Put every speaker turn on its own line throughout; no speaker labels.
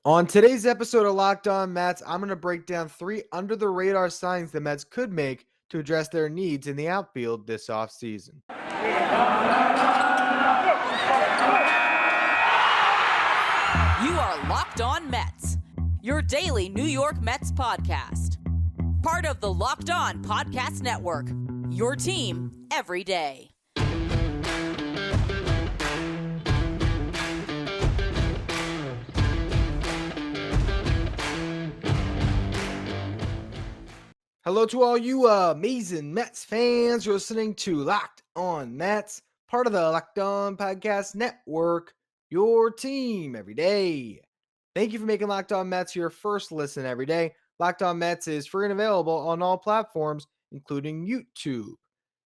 On today's episode of Locked On Mets, I'm going to break down 3 under-the-radar signings the Mets could make to address their needs in the outfield this offseason.
You are Locked On Mets, your daily New York Mets podcast. Part of the Locked On Podcast Network, your team every day.
Hello to all you amazing Mets fans. You're listening to Locked On Mets, part of the Locked On Podcast Network, your team every day. Thank you for making Locked On Mets your first listen every day. Locked On Mets is free and available on all platforms, including YouTube.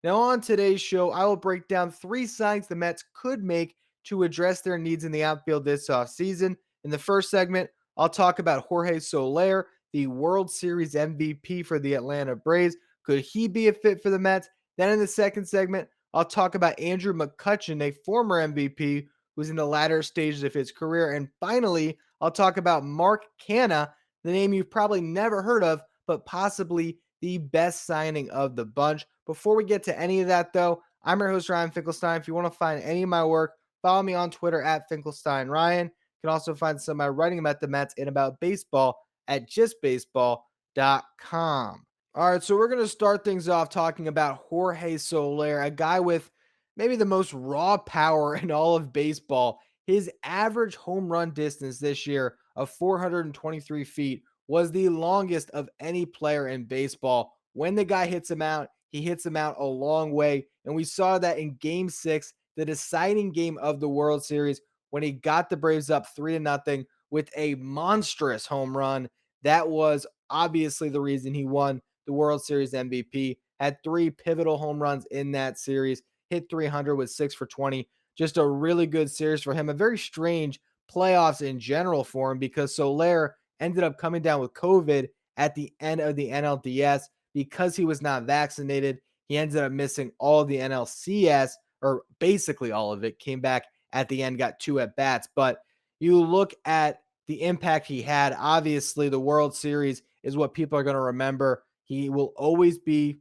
Now on today's show, I will break down 3 signings the Mets could make to address their needs in the outfield this offseason. In the first segment, I'll talk about Jorge Soler, the World Series MVP for the Atlanta Braves. Could he be a fit for the Mets? Then in the second segment, I'll talk about Andrew McCutchen, a former MVP who's in the latter stages of his career. And finally, I'll talk about Mark Canha, the name you've probably never heard of, but possibly the best signing of the bunch. Before we get to any of that, though, I'm your host, Ryan Finkelstein. If you want to find any of my work, follow me on Twitter at FinkelsteinRyan. You can also find some of my writing about the Mets and about baseball at justbaseball.com. All right, so we're going to start things off talking about Jorge Soler, a guy with maybe the most raw power in all of baseball. His average home run distance this year of 423 feet was the longest of any player in baseball. When the guy hits him out, he hits him out a long way. And we saw that in Game 6, the deciding game of the World Series, when he got the Braves up 3-0 with a monstrous home run. That was obviously the reason he won the World Series MVP. Had 3 pivotal home runs in that series, hit 300 with 6 for 20. Just a really good series for him. A very strange playoffs in general for him because Soler ended up coming down with COVID at the end of the NLDS because he was not vaccinated. He ended up missing all of the NLCS, or basically all of it. Came back at the end, got 2 at-bats. But you look at the impact he had. Obviously, the World Series is what people are going to remember. He will always be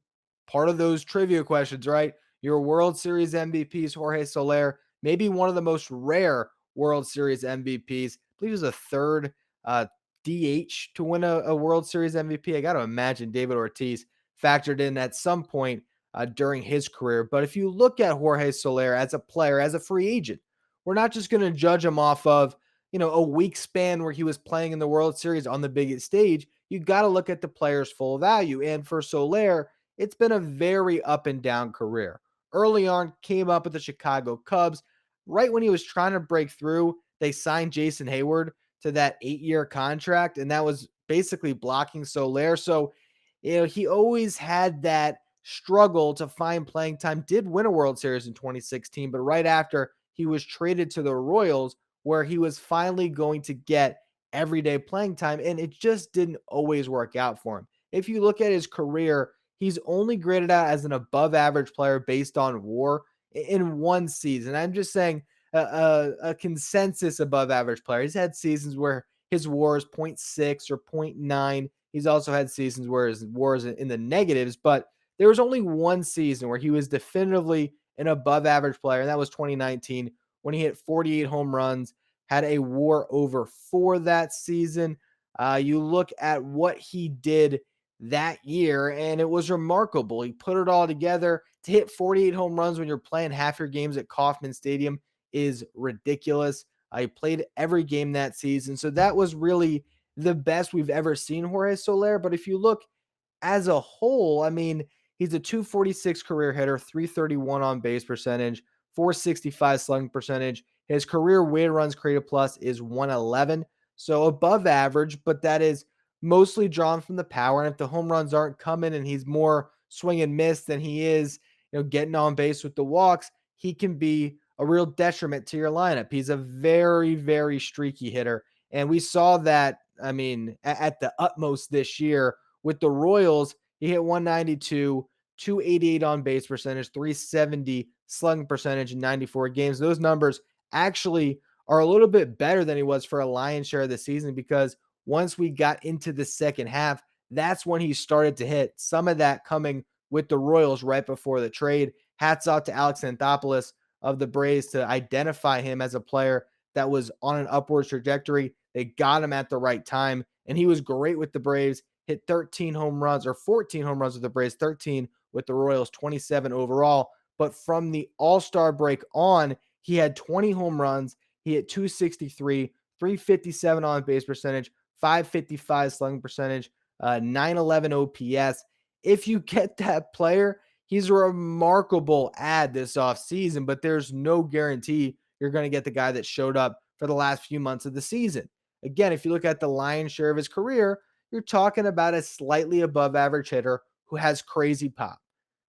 part of those trivia questions, right? Your World Series MVPs, Jorge Soler, maybe one of the most rare World Series MVPs. I believe he was a third DH to win a World Series MVP. I got to imagine David Ortiz factored in at some point during his career. But if you look at Jorge Soler as a player, as a free agent, we're not just going to judge him off of a week span where he was playing in the World Series on the biggest stage. You got to look at the player's full value. And for Soler, it's been a very up and down career. Early on, came up with the Chicago Cubs. Right when he was trying to break through, they signed Jason Hayward to that 8-year contract, and that was basically blocking Soler. So, he always had that struggle to find playing time. Did win a World Series in 2016, but right after he was traded to the Royals, where he was finally going to get everyday playing time, and it just didn't always work out for him. If you look at his career, he's only graded out as an above average player based on WAR in one season. I'm just saying a consensus above average player. He's had seasons where his WAR is 0.6 or 0.9. He's also had seasons where his WAR is in the negatives, but there was only one season where he was definitively an above average player, and that was 2019, when he hit 48 home runs, had a WAR over 4 that season. You look at what he did that year, and it was remarkable. He put it all together. To hit 48 home runs when you're playing half your games at Kauffman Stadium is ridiculous. He played every game that season, so that was really the best we've ever seen Jorge Soler. But if you look as a whole, I mean, he's a 246 career hitter, 331 on base percentage, 465 slugging percentage. His career weighted runs created plus is 111, so above average, but that is mostly drawn from the power. And if the home runs aren't coming and he's more swing and miss than he is, getting on base with the walks, he can be a real detriment to your lineup. He's a very, very streaky hitter. And we saw that, I mean, at the utmost this year with the Royals. He hit 192, 288 on base percentage, 370 slugging percentage in 94 games. Those numbers actually are a little bit better than he was for a lion's share of the season, because once we got into the second half, that's when he started to hit. Some of that coming with the Royals right before the trade. Hats off to Alex Anthopoulos of the Braves to identify him as a player that was on an upward trajectory. They got him at the right time, and he was great with the Braves. Hit 13 home runs, or 14 home runs with the Braves, 13 with the Royals, 27 overall. But from the All-Star break on, he had 20 home runs. He hit 263, 357 on base percentage, 555 slugging percentage, 911 OPS. If you get that player, he's a remarkable add this offseason, but there's no guarantee you're going to get the guy that showed up for the last few months of the season. Again, if you look at the lion's share of his career, you're talking about a slightly above average hitter who has crazy pop.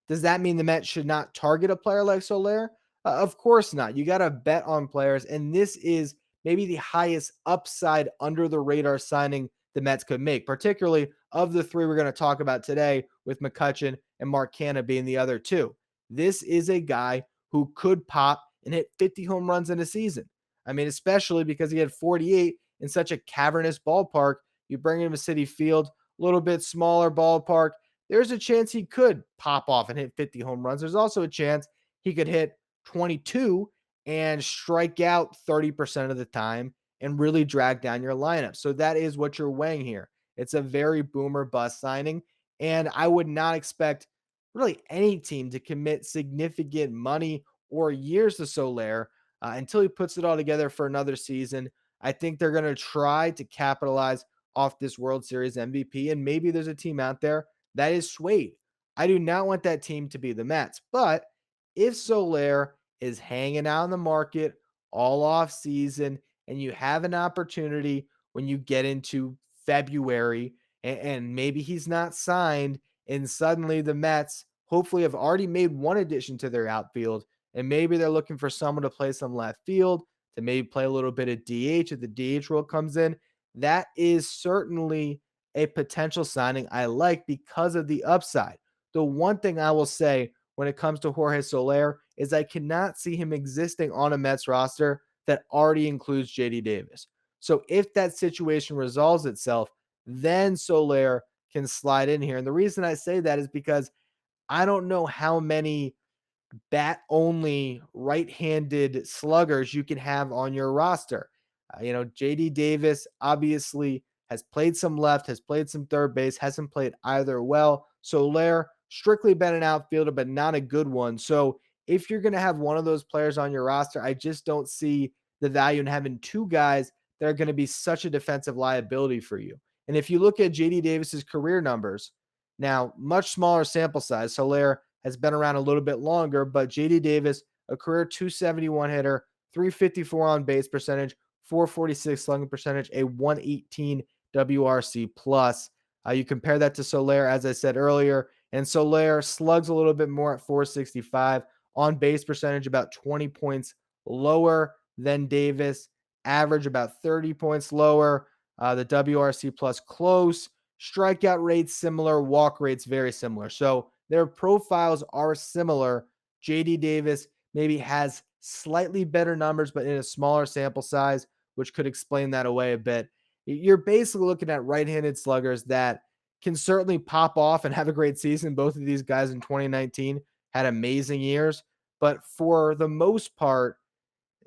Does that mean the Mets should not target a player like Soler? Of course not. You got to bet on players, and this is maybe the highest upside under the radar signing the Mets could make, particularly of the three we're going to talk about today, with McCutchen and Mark Canha being the other two. This is a guy who could pop and hit 50 home runs in a season. I mean, especially because he had 48 in such a cavernous ballpark. You bring him to Citi Field, a little bit smaller ballpark, there's a chance he could pop off and hit 50 home runs. There's also a chance he could hit 22 and strike out 30% of the time and really drag down your lineup. So that is what you're weighing here. It's a very boomer bust signing. And I would not expect really any team to commit significant money or years to Soler until he puts it all together for another season. I think they're going to try to capitalize off this World Series MVP. And maybe there's a team out there that is swayed. I do not want that team to be the Mets. But if Soler is hanging out in the market all off season and you have an opportunity when you get into February and maybe he's not signed, and suddenly the Mets hopefully have already made one addition to their outfield, and maybe they're looking for someone to play some left field, to maybe play a little bit of DH if the DH role comes in. That is certainly a potential signing I like because of the upside. The one thing I will say when it comes to Jorge Soler is I cannot see him existing on a Mets roster that already includes JD Davis. So if that situation resolves itself, then Soler can slide in here. And the reason I say that is because I don't know how many bat only right-handed sluggers you can have on your roster. JD Davis obviously has played some left, has played some third base, hasn't played either well. Soler strictly been an outfielder, but not a good one. So if you're going to have one of those players on your roster, I just don't see the value in having two guys that are going to be such a defensive liability for you. And if you look at JD Davis's career numbers, now much smaller sample size, Soler has been around a little bit longer, but JD Davis, a career 271 hitter, 354 on base percentage, 446 slugging percentage, a 118 WRC plus. You compare that to Soler, as I said earlier, and Soler slugs a little bit more at 465, on base percentage about 20 points lower than Davis, average about 30 points lower. The WRC plus close, strikeout rates similar, walk rates very similar. So their profiles are similar. JD Davis maybe has slightly better numbers, but in a smaller sample size, which could explain that away a bit. You're basically looking at right-handed sluggers that can certainly pop off and have a great season. Both of these guys in 2019 had amazing years, but for the most part,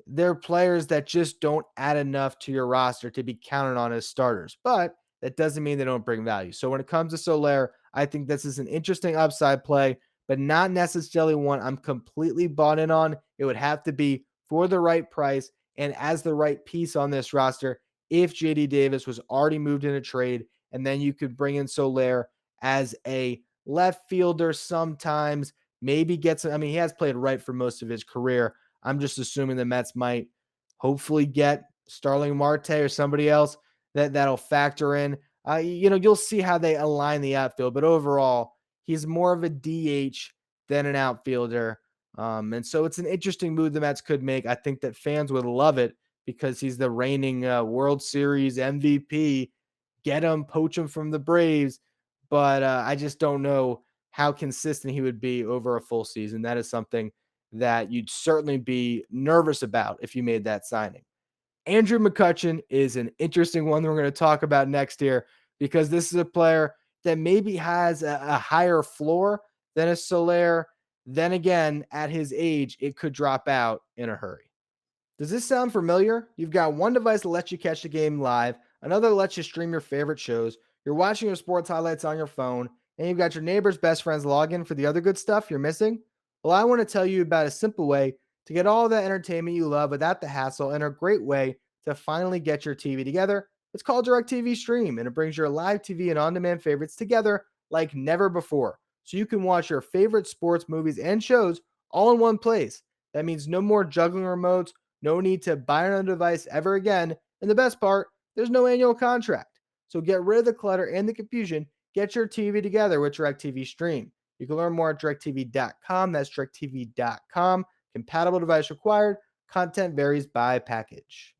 they're players that just don't add enough to your roster to be counted on as starters. But that doesn't mean they don't bring value. So when it comes to Soler, I think this is an interesting upside play, but not necessarily one I'm completely bought in on. It would have to be for the right price and as the right piece on this roster if JD Davis was already moved in a trade, and then you could bring in Soler as a left fielder sometimes, maybe get some. I mean, he has played right for most of his career. I'm just assuming the Mets might hopefully get Starling Marte or somebody else that'll factor in. You'll see how they align the outfield, but overall, he's more of a DH than an outfielder. And so it's an interesting move the Mets could make. I think that fans would love it because he's the reigning World Series MVP. Get him, poach him from the Braves. But I just don't know how consistent he would be over a full season. That is something that you'd certainly be nervous about if you made that signing. Andrew McCutchen is an interesting one that we're going to talk about next here because this is a player that maybe has a higher floor than a Soler. Then again, at his age, it could drop out in a hurry. Does this sound familiar? You've got one device that lets you catch the game live, another lets you stream your favorite shows, you're watching your sports highlights on your phone, and you've got your neighbor's best friend's login for the other good stuff you're missing? Well, I want to tell you about a simple way to get all that entertainment you love without the hassle and a great way to finally get your TV together. It's called DirecTV Stream, and it brings your live TV and on demand favorites together like never before. So you can watch your favorite sports, movies, and shows all in one place. That means no more juggling remotes, no need to buy another device ever again. And the best part, there's no annual contract. So get rid of the clutter and the confusion. Get your TV together with DirecTV Stream. You can learn more at directv.com. That's directv.com. Compatible device required. Content varies by package.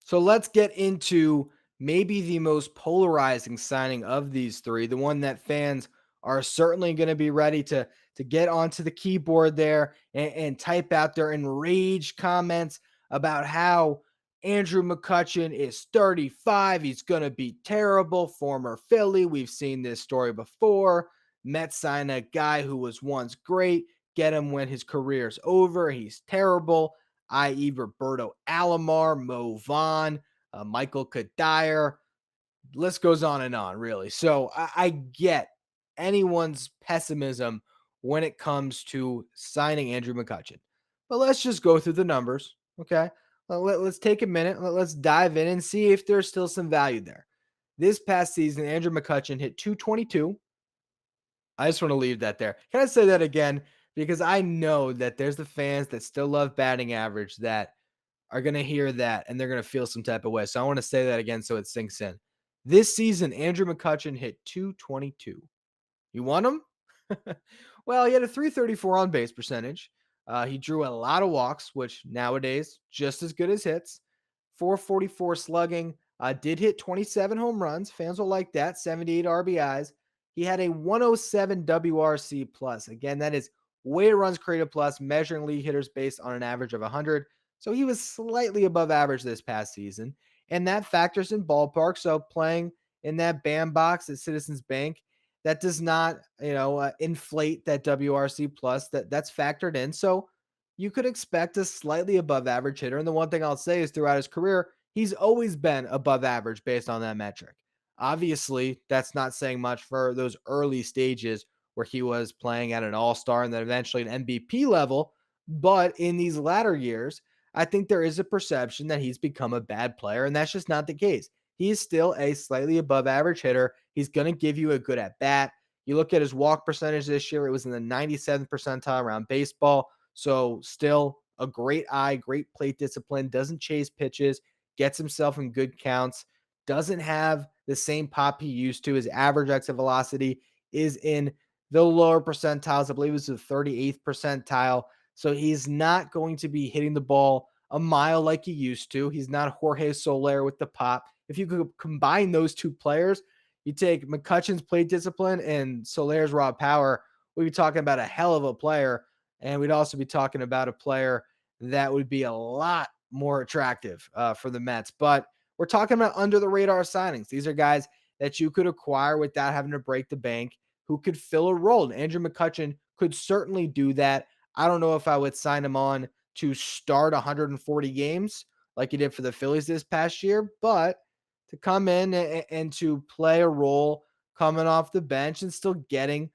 So let's get into maybe the most polarizing signing of these three, the one that fans are certainly going to be ready to get onto the keyboard there and type out their enraged comments about how Andrew McCutchen is 35. He's going to be terrible. Former Philly. We've seen this story before. Mets sign a guy who was once great, get him when his career's over. He's terrible, i.e., Roberto Alomar, Mo Vaughn, Michael Kadire. List goes on, really. So I get anyone's pessimism when it comes to signing Andrew McCutchen. But let's just go through the numbers, okay? Let's take a minute. Let's dive in and see if there's still some value there. This past season, Andrew McCutchen hit 222. I just want to leave that there. Can I say that again? Because I know that there's the fans that still love batting average that are going to hear that and they're going to feel some type of way. So I want to say that again so it sinks in. This season, Andrew McCutchen hit 222. You want him? Well, he had a 334 on base percentage. He drew a lot of walks, which nowadays just as good as hits. 444 slugging. Did hit 27 home runs. Fans will like that. 78 RBIs. He had a 107 WRC plus. Again, that is weighted runs created plus, measuring league hitters based on an average of 100. So he was slightly above average this past season, and that factors in ballpark. So playing in that bandbox at Citizens Bank, that does not, inflate that WRC plus. That's factored in. So you could expect a slightly above average hitter. And the one thing I'll say is throughout his career, he's always been above average based on that metric. Obviously, that's not saying much for those early stages where he was playing at an all-star and then eventually an MVP level. But in these latter years, I think there is a perception that he's become a bad player, and that's just not the case. He is still a slightly above average hitter. He's going to give you a good at bat. You look at his walk percentage this year, it was in the 97th percentile around baseball. So still a great eye, great plate discipline, doesn't chase pitches, gets himself in good counts, doesn't have the same pop he used to. His average exit velocity is in the lower percentiles. I believe it's the 38th percentile. So he's not going to be hitting the ball a mile like he used to. He's not Jorge Soler with the pop. If you could combine those two players, you take McCutchen's plate discipline and Soler's raw power, we'd be talking about a hell of a player. And we'd also be talking about a player that would be a lot more attractive for the Mets. But we're talking about under the radar signings. These are guys that you could acquire without having to break the bank, who could fill a role. And Andrew McCutchen could certainly do that. I don't know if I would sign him on to start 140 games like he did for the Phillies this past year, but to come in and to play a role coming off the bench and still getting,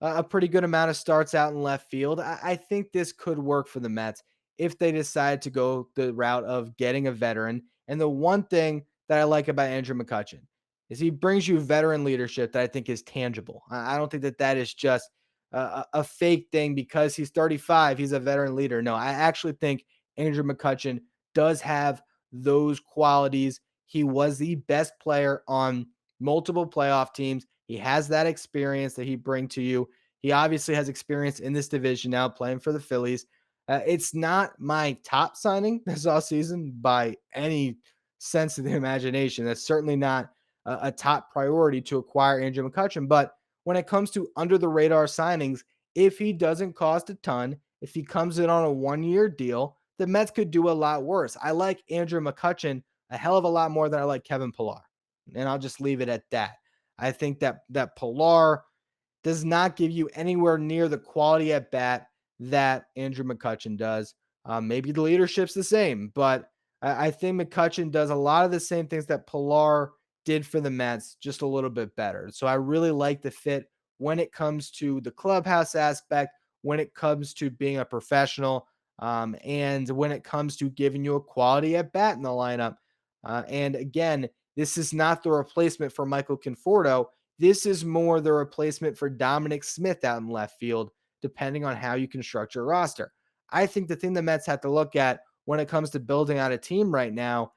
a pretty good amount of starts out in left field. I think this could work for the Mets if they decide to go the route of getting a veteran. And the one thing that I like about Andrew McCutchen is he brings you veteran leadership that I think is tangible. I don't think that is just a fake thing because he's 35, he's a veteran leader. No, I actually think Andrew McCutchen does have those qualities. He was the best player on multiple playoff teams. He has that experience that he brings to you. He obviously has experience in this division now playing for the Phillies. It's not my top signing this offseason by any sense of the imagination. That's certainly not a top priority to acquire Andrew McCutchen. But when it comes to under the radar signings, if he doesn't cost a ton, if he comes in on a 1-year deal, the Mets could do a lot worse. I like Andrew McCutchen a hell of a lot more than I like Kevin Pillar. And I'll just leave it at that. I think that Pillar does not give you anywhere near the quality at bat that Andrew McCutchen does. Maybe the leadership's the same, but I think McCutchen does a lot of the same things that Pillar did for the Mets, just a little bit better. So I really like the fit when it comes to the clubhouse aspect, when it comes to being a professional, and when it comes to giving you a quality at bat in the lineup. And again, this is not the replacement for Michael Conforto. This is more the replacement for Dominic Smith out in left field, depending on how you construct your roster. I think the thing the Mets have to look at when it comes to building out a team right now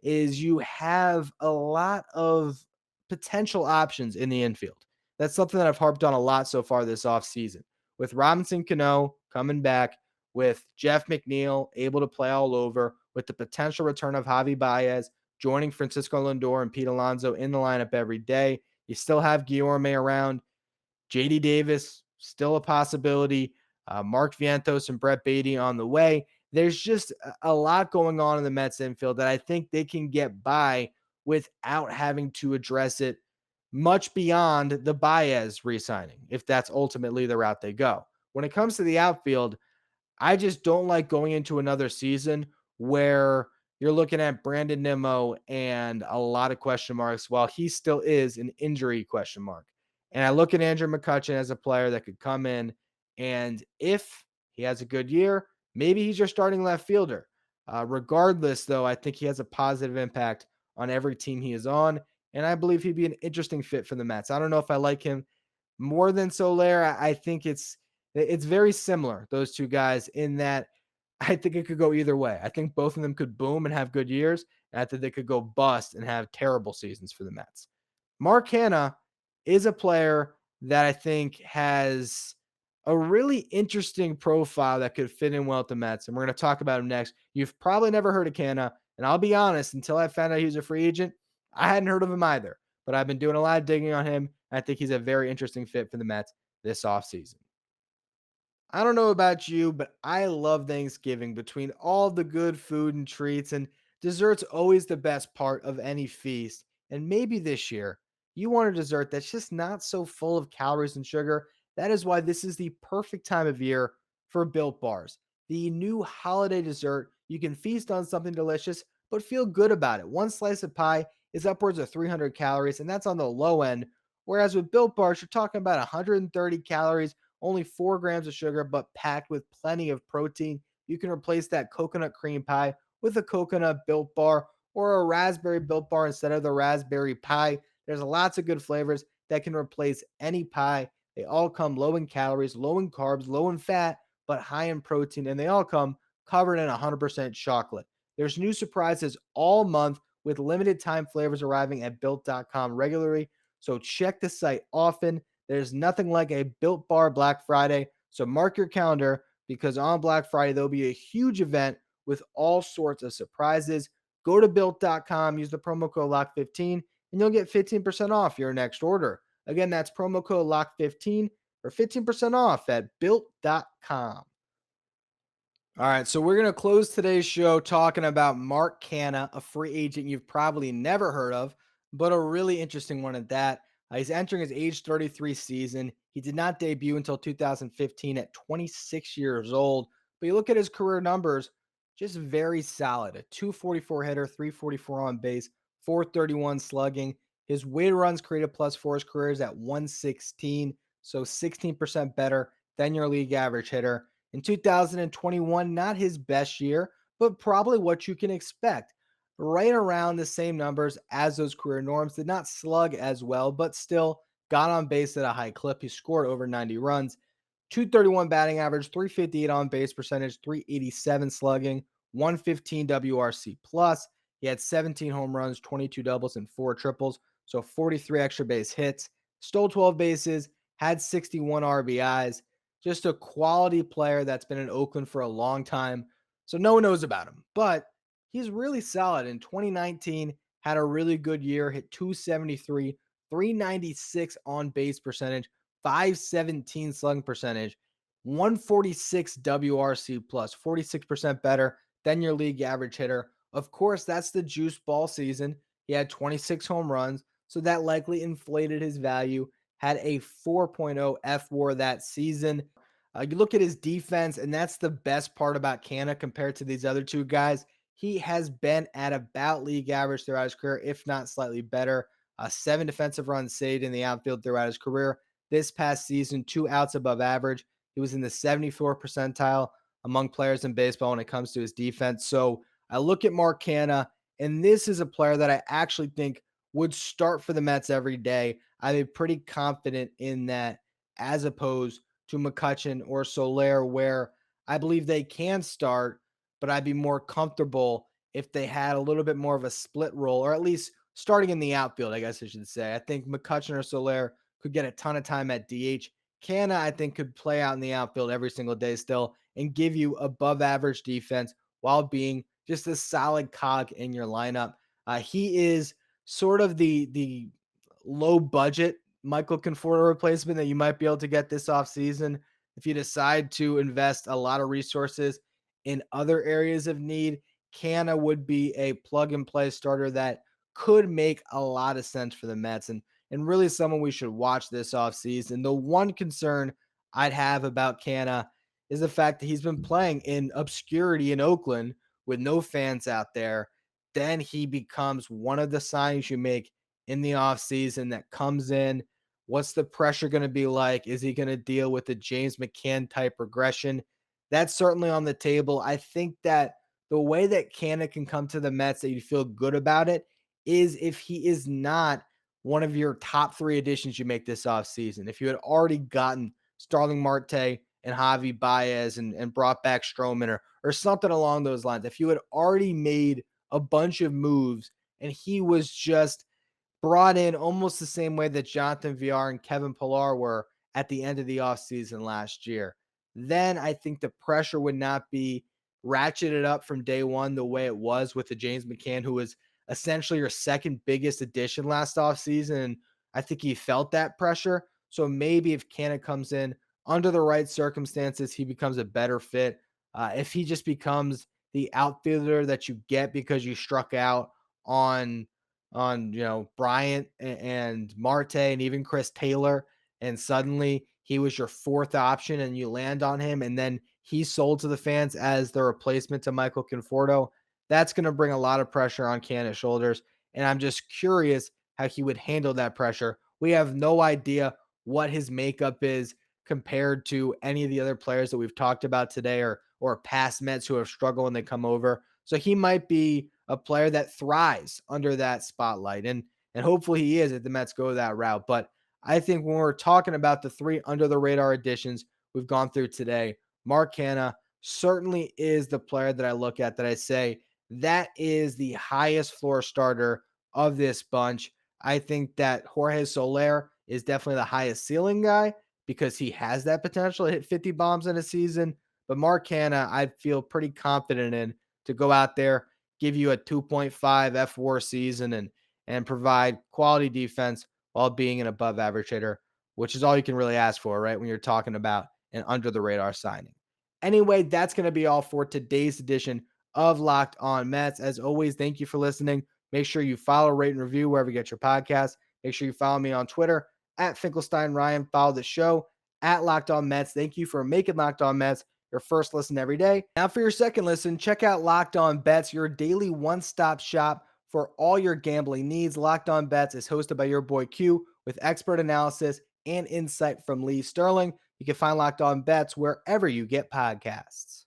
is you have a lot of potential options in the infield. That's something that I've harped on a lot so far this offseason. With Robinson Cano coming back, with Jeff McNeil able to play all over, with the potential return of Javi Baez, joining Francisco Lindor and Pete Alonso in the lineup every day. You still have Guillorme around. JD Davis, still a possibility. Mark Vientos and Brett Beatty on the way. There's just a lot going on in the Mets infield that I think they can get by without having to address it much beyond the Baez re-signing, if that's ultimately the route they go. When it comes to the outfield, I just don't like going into another season where you're looking at Brandon Nimmo and a lot of question marks while he still is an injury question mark. And I look at Andrew McCutchen as a player that could come in, and if he has a good year, maybe he's your starting left fielder. Regardless, though, I think he has a positive impact on every team he is on, and I believe he'd be an interesting fit for the Mets. I don't know if I like him more than Soler. I think it's very similar, those two guys, in that I think it could go either way. I think both of them could boom and have good years, and I think they could go bust and have terrible seasons for the Mets. Mark Canha is a player that I think has a really interesting profile that could fit in well at the Mets, and we're going to talk about him next. You've probably never heard of Canha, and I'll be honest, until I found out he was a free agent, I hadn't heard of him either. But I've been doing a lot of digging on him. And I think he's a very interesting fit for the Mets this offseason. I don't know about you, but I love Thanksgiving. Between all the good food and treats, and dessert's always the best part of any feast. And maybe this year, you want a dessert that's just not so full of calories and sugar. That is why this is the perfect time of year for Built Bars, the new holiday dessert. You can feast on something delicious, but feel good about it. One slice of pie is upwards of 300 calories, and that's on the low end. Whereas with Built Bars, you're talking about 130 calories, only 4 grams of sugar, but packed with plenty of protein. You can replace that coconut cream pie with a coconut Built Bar or a raspberry Built Bar instead of the raspberry pie. There's lots of good flavors that can replace any pie. They all come low in calories, low in carbs, low in fat, but high in protein, and they all come covered in 100% chocolate. There's new surprises all month with limited time flavors arriving at built.com regularly. So check the site often. There's nothing like a Built Bar Black Friday. So mark your calendar because on Black Friday, there'll be a huge event with all sorts of surprises. Go to built.com, use the promo code LOCK15, and you'll get 15% off your next order. Again, that's promo code LOCK15 for 15% off at built.com. All right, so we're going to close today's show talking about Mark Canha, a free agent you've probably never heard of, but a really interesting one at that. He's entering his age 33 season. He did not debut until 2015 at 26 years old, but you look at his career numbers, just very solid. A 244 hitter, 344 on base, 431 slugging. His weighted runs created plus for his career is at 116, so 16% better than your league average hitter. In 2021, not his best year, but probably what you can expect. Right around the same numbers as those career norms. Did not slug as well, but still got on base at a high clip. He scored over 90 runs. 231 batting average, 358 on base percentage, 387 slugging, 115 WRC plus. He had 17 home runs, 22 doubles, and 4 triples. So 43 extra base hits. Stole 12 bases, had 61 RBIs. Just a quality player that's been in Oakland for a long time. So no one knows about him, but he's really solid. In 2019, had a really good year, hit 273, 396 on base percentage, 517 slugging percentage, 146 WRC plus, 46% better than your league average hitter. Of course, that's the juice ball season. He had 26 home runs, so that likely inflated his value. Had a 4.0 F WAR that season. You look at his defense, and that's the best part about Canha compared to these other two guys. He has been at about league average throughout his career, if not slightly better. 7 defensive runs saved in the outfield throughout his career. This past season, 2 outs above average. He was in the 74th percentile among players in baseball when it comes to his defense. So I look at Mark Canha, and this is a player that I actually think would start for the Mets every day. I'm pretty confident in that, as opposed to McCutchen or Soler, where I believe they can start, but I'd be more comfortable if they had a little bit more of a split role, or at least starting in the outfield, I guess I should say. I think McCutchen or Soler could get a ton of time at DH. Canha, I think, could play out in the outfield every single day still and give you above average defense while being just a solid cog in your lineup. He is sort of the low budget Michael Conforto replacement that you might be able to get this offseason if you decide to invest a lot of resources in other areas of need. Canha would be a plug and play starter that could make a lot of sense for the Mets, and really someone we should watch this offseason. The one concern I'd have about Canha is the fact that he's been playing in obscurity in Oakland with no fans out there. Then he becomes one of the signings you make in the offseason that comes in. What's the pressure going to be like? Is he going to deal with the James McCann type regression? That's certainly on the table. I think that the way that Canha can come to the Mets that you feel good about it is if he is not one of your top three additions you make this offseason. If you had already gotten Starling Marte and Javi Baez and brought back Stroman or something along those lines, if you had already made a bunch of moves and he was just brought in almost the same way that Jonathan Villar and Kevin Pillar were at the end of the offseason last year, then I think the pressure would not be ratcheted up from day one the way it was with the James McCann, who was essentially your second biggest addition last offseason. And I think he felt that pressure. So maybe if Canha comes in under the right circumstances, he becomes a better fit. If he just becomes the outfielder that you get because you struck out on Bryant and Marte and even Chris Taylor, and suddenly he was your fourth option and you land on him, and then he's sold to the fans as the replacement to Michael Conforto. That's going to bring a lot of pressure on Canha's shoulders, and I'm just curious how he would handle that pressure. We have no idea what his makeup is compared to any of the other players that we've talked about today, or past Mets who have struggled when they come over. So he might be a player that thrives under that spotlight, and hopefully he is if the Mets go that route. But I think when we're talking about the three under the radar additions we've gone through today, Mark Canha certainly is the player that I look at that I say that is the highest floor starter of this bunch. I think that Jorge Soler is definitely the highest ceiling guy because he has that potential to hit 50 bombs in a season. But Mark Canha, I feel pretty confident in to go out there, give you a 2.5 F WAR season, and provide quality defense while being an above average hitter, which is all you can really ask for, right? When you're talking about an under the radar signing. Anyway, that's going to be all for today's edition of Locked On Mets. As always, thank you for listening. Make sure you follow, rate, and review wherever you get your podcast. Make sure you follow me on Twitter at Finkelstein Ryan. Follow the show at Locked On Mets. Thank you for making Locked On Mets your first listen every day. Now, for your second listen, check out Locked On Bets, your daily one-stop shop for all your gambling needs. Locked On Bets is hosted by your boy Q with expert analysis and insight from Lee Sterling. You can find Locked On Bets wherever you get podcasts.